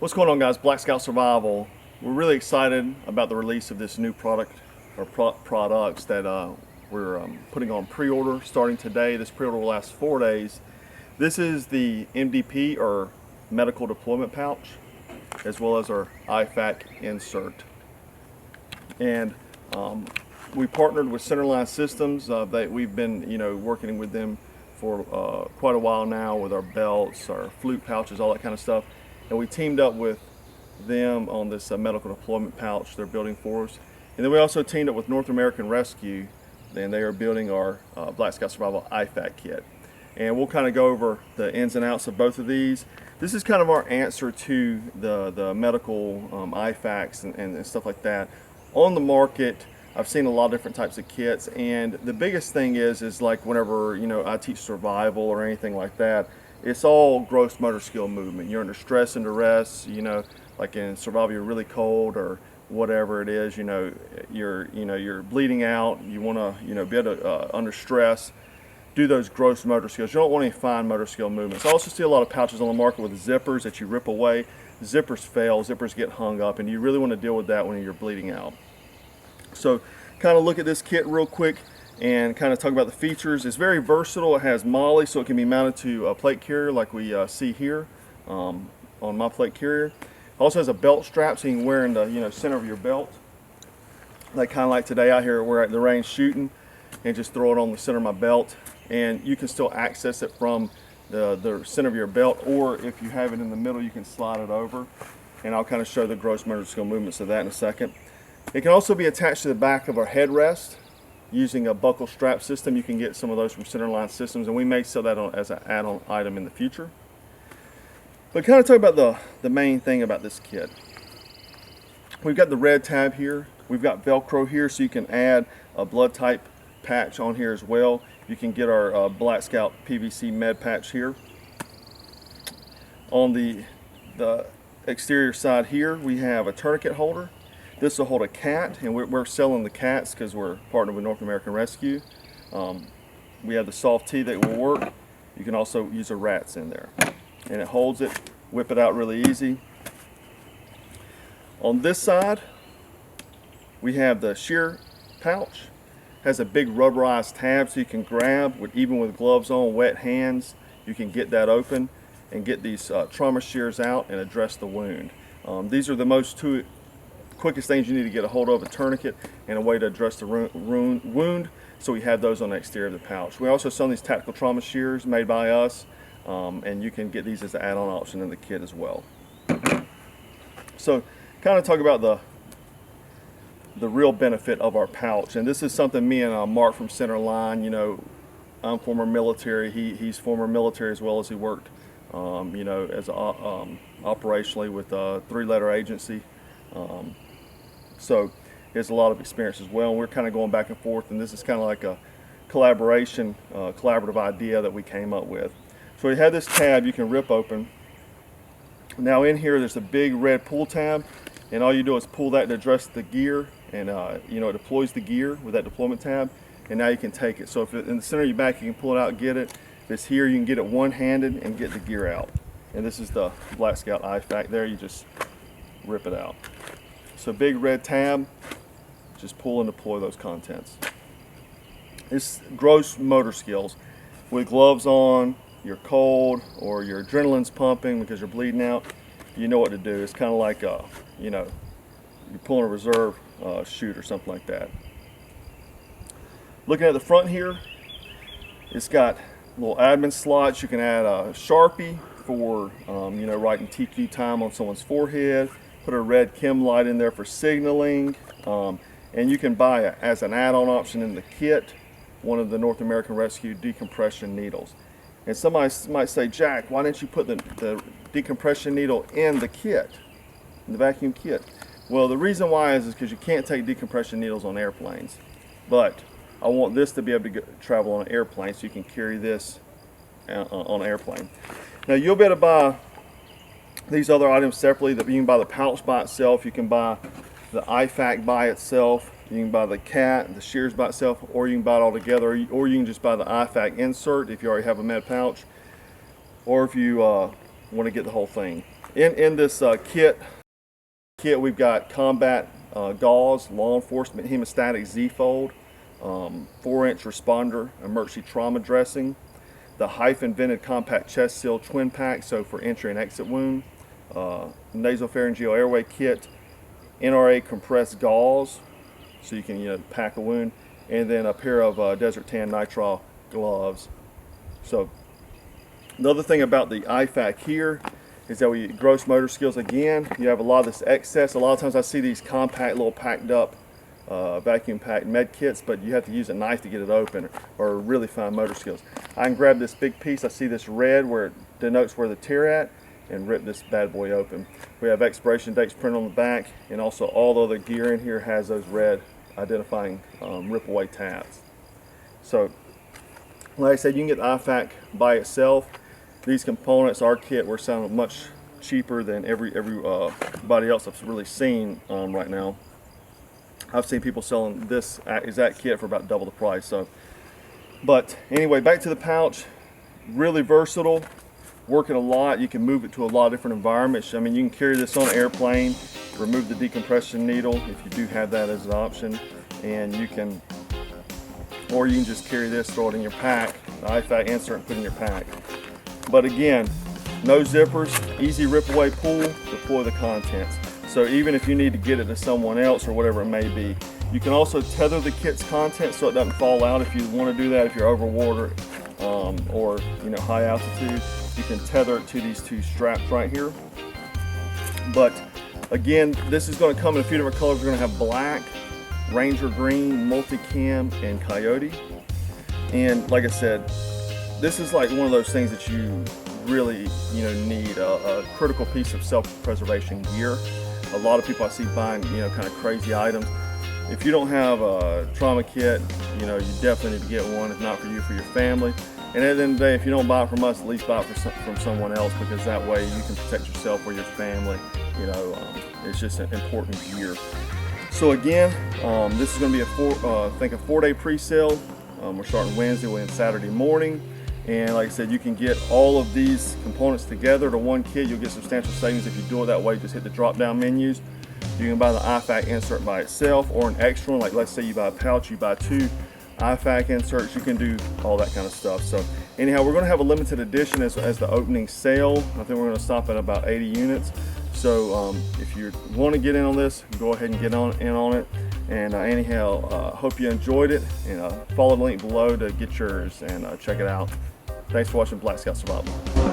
What's going on, guys? Black Scout Survival. We're really excited about the release of this new product or products that we're putting on pre-order starting today. This pre-order will last 4 days. This is the MDP or medical deployment pouch, as well as our IFAC insert. And we partnered with Centerline Systems. That we've been working with them for quite a while now with our belts, our flute pouches, all that kind of stuff. And we teamed up with them on this medical deployment pouch they're building for us. And then we also teamed up with North American Rescue, and they are building our Black Scout Survival IFAC kit. And we'll kind of go over the ins and outs of both of these. This is kind of our answer to the medical IFACs and stuff like that. On the market, I've seen a lot of different types of kits, and the biggest thing is like whenever I teach survival or anything like that, it's all gross motor skill movement. You're under stress and duress, like in survival you're really cold or whatever it is, you're bleeding out, you want to be able to under stress do those gross motor skills. You don't want any fine motor skill movements. I also see a lot of pouches on the market with zippers that you rip away. Zippers fail, zippers get hung up, and you really want to deal with that when you're bleeding out. So kind of look at this kit real quick and kind of talk about the features. It's very versatile. It has MOLLE, so it can be mounted to a plate carrier like we see here on my plate carrier. It also has a belt strap, so you can wear in the center of your belt. Like kind of like today out here, we're at the range shooting, and just throw it on the center of my belt. And you can still access it from the center of your belt, or if you have it in the middle, you can slide it over. And I'll kind of show the gross motor skill movements of that in a second. It can also be attached to the back of our headrest using a buckle strap system. You can get some of those from Centerline Systems, and we may sell that as an add-on item in the future. But kind of talk about the main thing about this kit. We've got the red tab here. We've got Velcro here, so you can add a blood type patch on here as well. You can get our Black Scout PVC med patch here. On the exterior side here, we have a tourniquet holder. This will hold a cat, and we're selling the cats because we're partnered with North American Rescue. We have the soft tee that will work. You can also use a rats in there. And it holds it, whip it out really easy. On this side, we have the Shear Pouch. It has a big rubberized tab so you can grab, even with gloves on, wet hands, you can get that open and get these trauma shears out and address the wound. These are the two quickest things you need to get a hold of: a tourniquet and a way to address the wound. So we have those on the exterior of the pouch. We also sell these tactical trauma shears made by us, and you can get these as an add-on option in the kit as well. So kind of talk about the real benefit of our pouch, and this is something me and Mark from Centerline, I'm former military, he's former military as well, as he worked as operationally with a 3-letter agency. So he has a lot of experience as well, and we're kind of going back and forth, and this is kind of like a collaborative idea that we came up with. So we have this tab you can rip open. Now in here there's a big red pull tab, and all you do is pull that to address the gear, and it deploys the gear with that deployment tab, and now you can take it. So if it's in the center of your back, you can pull it out, get it. If it's here, you can get it one-handed and get the gear out. And this is the Black Scout IFAC there, you just rip it out. So big red tab, just pull and deploy those contents. It's gross motor skills. With gloves on, you're cold, or your adrenaline's pumping because you're bleeding out, you know what to do. It's kind of like, you're pulling a reserve shoot or something like that. Looking at the front here, it's got little admin slots. You can add a Sharpie for, writing TQ time on someone's forehead. Put a red chem light in there for signaling, and you can buy as an add-on option in the kit one of the North American Rescue decompression needles. And somebody might say, Jack, why didn't you put the decompression needle in the kit, in the vacuum kit? Well, the reason why is because you can't take decompression needles on airplanes, but I want this to be able to travel on an airplane, so you can carry this on an airplane. Now you'll be able to buy these other items separately. That you can buy the pouch by itself, you can buy the IFAC by itself, you can buy the cat, the shears by itself, or you can buy it all together, or you can just buy the IFAC insert if you already have a med pouch, or if you want to get the whole thing. In this kit, we've got combat gauze, law enforcement hemostatic Z-fold, 4-inch responder emergency trauma dressing, the hyphen vented compact chest seal twin pack, so for entry and exit wound, nasopharyngeal airway kit, NRA compressed gauze, so you can pack a wound, and then a pair of desert tan nitrile gloves. So another thing about the IFAK here is that we gross motor skills again. You have a lot of this excess. A lot of times I see these compact little packed up vacuum packed med kits, but you have to use a knife to get it open or really fine motor skills. I can grab this big piece. I see this red where it denotes where the tear at, and rip this bad boy open. We have expiration dates printed on the back, and also all the other gear in here has those red identifying rip away tabs. So like I said, you can get the IFAK by itself. These components, our kit, we're selling much cheaper than everybody else I've really seen right now. I've seen people selling this exact kit for about double the price. So, but anyway, back to the pouch. Really versatile, working a lot. You can move it to a lot of different environments. I mean, you can carry this on an airplane, remove the decompression needle if you do have that as an option, and you can just carry this, throw it in your pack, the IFAK insert, and put it in your pack. But again, no zippers, easy rip away pull, deploy the contents. So even if you need to get it to someone else or whatever it may be, you can also tether the kit's contents so it doesn't fall out if you want to do that. If you're over water or high altitude, you can tether it to these two straps right here. But again, this is going to come in a few different colors. We're going to have black, Ranger green, multicam, and coyote. And like I said, this is like one of those things that you really need a critical piece of self-preservation gear. A lot of people I see buying kind of crazy items. If you don't have a trauma kit, you definitely need to get one. If not for you, for your family. And at the end of the day, if you don't buy it from us, at least buy it from someone else, because that way you can protect yourself or your family. It's just an important gear. So again, this is going to be I think a 4-day pre-sale. We're starting Wednesday, we'll end Saturday morning. And like I said, you can get all of these components together to one kit. You'll get substantial savings if you do it that way. Just hit the drop-down menus. You can buy the IFAK insert by itself or an extra one. Like let's say you buy a pouch, you buy 2 IFAK inserts. You can do all that kind of stuff. So anyhow, we're going to have a limited edition as the opening sale. I think we're going to stop at about 80 units. So if you want to get in on this, go ahead and get in on it. And anyhow, hope you enjoyed it. And follow the link below to get yours and check it out. Thanks for watching Black Scout Survival.